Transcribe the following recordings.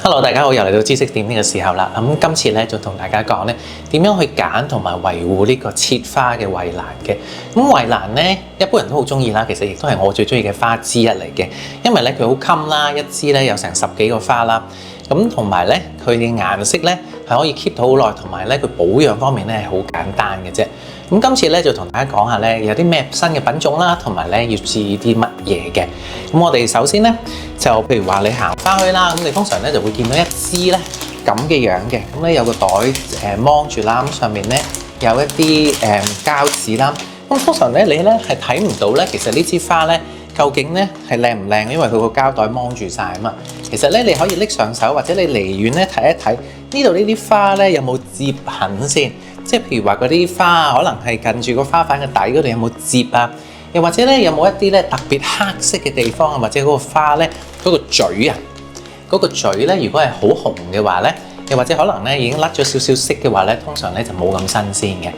Hello， 大家好，又嚟到知識點呢個時候啦。咁今次咧就同大家講咧點樣去揀同埋維護呢個切花嘅圍欄嘅。咁圍欄咧一般人都好中意啦，其實亦都係我最中意嘅花之一嚟嘅，因為咧佢好襟啦，一支咧有成10幾個花啦。咁同埋咧佢嘅顏色咧係可以 keep 到好耐，同埋咧佢保養方面咧係好簡單嘅啫。咁今次咧就同大家講下咧有啲咩新嘅品種啦，同埋咧要注意啲乜嘢嘅。咁我哋首先咧就譬如話你行花墟啦，咁你通常咧就會見到一支咧咁嘅樣嘅，咁咧有個袋掹住啦，咁上面咧有一啲膠紙啦。咁通常咧你咧係睇唔到咧，其實呢支花咧究竟咧係靚唔靚，因為佢個膠袋掹住晒啊嘛。其實咧你可以拎上手，或者你離遠咧睇一睇呢度呢啲花咧有冇摺痕先。即係譬如話嗰啲花可能係近住個花瓣嘅底嗰度有冇摺啊，又或者咧有冇一啲咧特別黑色嘅地方啊，或者嗰個花咧嗰個嘴啊，嗰個嘴咧如果係好紅嘅話咧，又或者可能咧已經甩咗少少色嘅話咧，通常咧就冇咁新鮮嘅。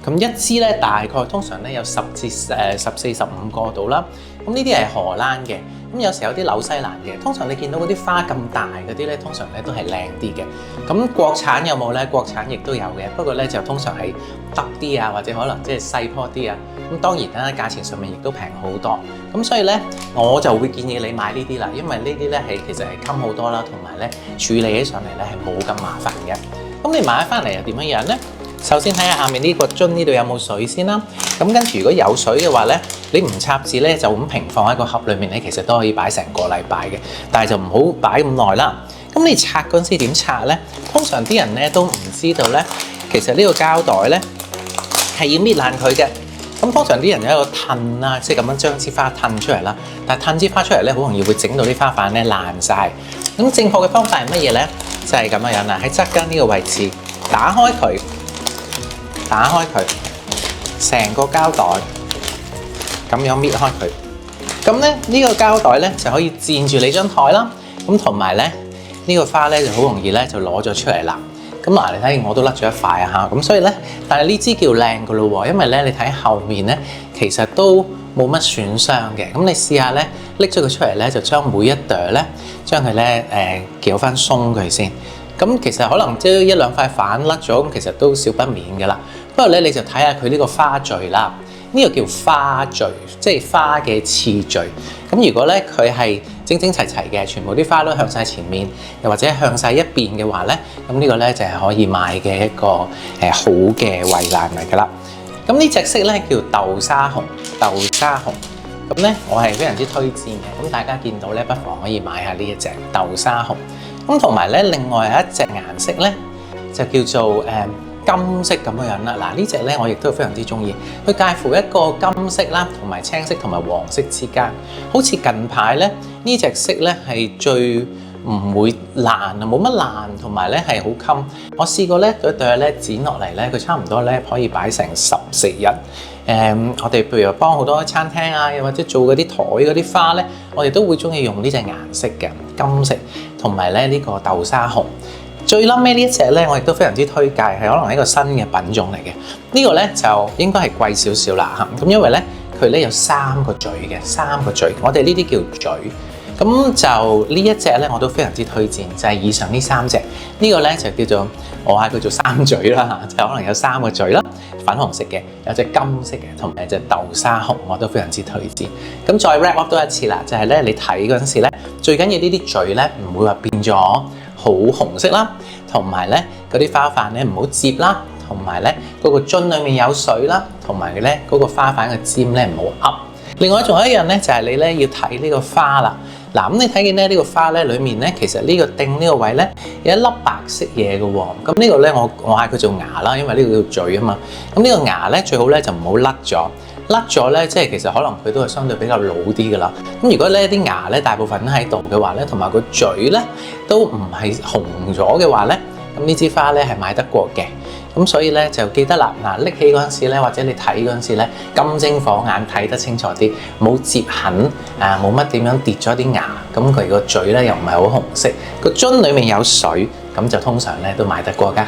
咁一支咧大概通常咧有10至14、15個度啦。咁呢啲係荷蘭嘅，咁有時有啲紐西蘭嘅。通常你見到嗰啲花咁大嗰啲咧，通常咧都係靚啲嘅。咁國產有冇咧？國產亦都有嘅，不過咧就通常係得啲啊，或者可能即係細棵啲啊。咁當然啦，價錢上面亦都平好多。咁所以咧，我就會建議你買呢啲啦，因為呢啲咧係其實係襟好多啦，同埋咧處理起上嚟咧係冇咁麻煩嘅。咁你買翻嚟又點樣樣咧？首先睇下下面呢個樽呢度有冇水先啦。咁跟住如果有水嘅話咧，你唔插紙咧就咁平放喺個盒裏面咧，其實都可以擺成個禮拜嘅，但係就唔好擺咁耐啦。咁你拆嗰陣時點拆咧？通常啲人咧都唔知道咧，其實呢個膠袋咧係要搣爛佢嘅。咁通常啲人有一個褪啦，即係咁樣將支花褪出嚟啦。但係褪支花出嚟咧，好容易會整到啲花瓣咧爛晒。咁正確嘅方法係乜嘢咧？就係咁樣樣啦，喺側根呢個位置打開佢。打開佢，成個膠袋咁樣搣開佢，咁咧呢個膠袋咧就可以墊住你張台啦。咁同埋咧呢個花咧就好容易咧就攞咗出嚟啦。咁嗱，你睇我都甩咗一塊啊嚇，咁所以咧，但係呢支叫靚噶咯喎，因為咧你睇後面咧其實都冇乜損傷嘅。咁你試下咧拎咗佢出嚟咧，就將每一朵咧將佢咧攪翻鬆佢先。咁其實可能即係1、2塊瓣甩咗，咁其實都少不免嘅啦。不過咧，你就睇下佢呢個花序啦。呢個叫花序，即係花嘅次序。咁如果咧佢係整整齊齊嘅，全部啲花都向晒前面，又或者向晒一邊嘅話咧，咁呢個咧就係可以買嘅一個好嘅圍欄嚟㗎啦。咁呢隻色咧叫豆沙紅，豆沙紅。咁咧我係非常之推薦嘅。咁大家見到咧，不妨可以買下呢一隻豆沙紅。咁同埋咧，另外有一隻顏色咧，就叫做金色咁樣啦。嗱，呢隻咧我亦都非常之中意，佢介乎一個金色啦，同埋青色同埋黃色之間。好似近排咧呢隻色咧係最唔會爛啊，冇乜爛，同埋咧係好襟。我試過咧對咧剪落嚟咧，佢差唔多咧可以擺成14日。我哋譬如幫好多餐廳啊，又或者做嗰啲台嗰啲花咧，我哋都會中意用呢隻顏色嘅金色，同埋咧呢個豆沙紅。最冧尾呢一隻咧，我亦都非常之推介，係可能係一個新嘅品種嚟嘅。呢個咧就應該係貴少少啦嚇。咁因為咧佢咧有3個嘴嘅，3個嘴，我哋呢啲叫嘴。咁就呢一隻咧，我都非常之推薦，就係以上呢3隻。呢個咧就叫做我嗌佢做3嘴啦嚇，就可能有3個嘴啦，粉紅色嘅，有隻金色嘅，同埋有隻豆沙紅，我都非常之推薦。咁再 wrap up 多一次啦，就係咧你睇嗰陣時咧，最緊要呢啲嘴咧唔會話變咗好紅色啦，同埋咧嗰啲花瓣咧唔好摺啦，同埋咧嗰個樽裡面有水啦，同埋咧嗰個花瓣嘅尖咧唔好噏。另外仲有一樣咧，就係你咧要睇呢個花啦。嗱，咁你睇見咧呢個花咧裏面咧，其實呢個頂呢個位咧有一粒白色嘢嘅喎。咁呢個咧我嗌佢做牙啦，因為呢個叫嘴啊嘛。咁呢個牙咧最好咧就唔好甩咗，甩咗咧即係其實可能佢都係相對比較老啲噶啦。咁如果呢啲牙咧大部分都喺度嘅話咧，同埋個嘴咧都唔係紅咗嘅話咧，咁呢支花咧係買得過嘅。咁所以咧就記得啦，嗱拎起嗰陣時咧，或者你睇嗰陣時咧，金睛火眼睇得清楚啲，冇摺痕啊，冇乜點樣跌咗啲牙，咁佢個嘴咧又唔係好紅色，個樽裡面有水，咁就通常咧都買得過㗎。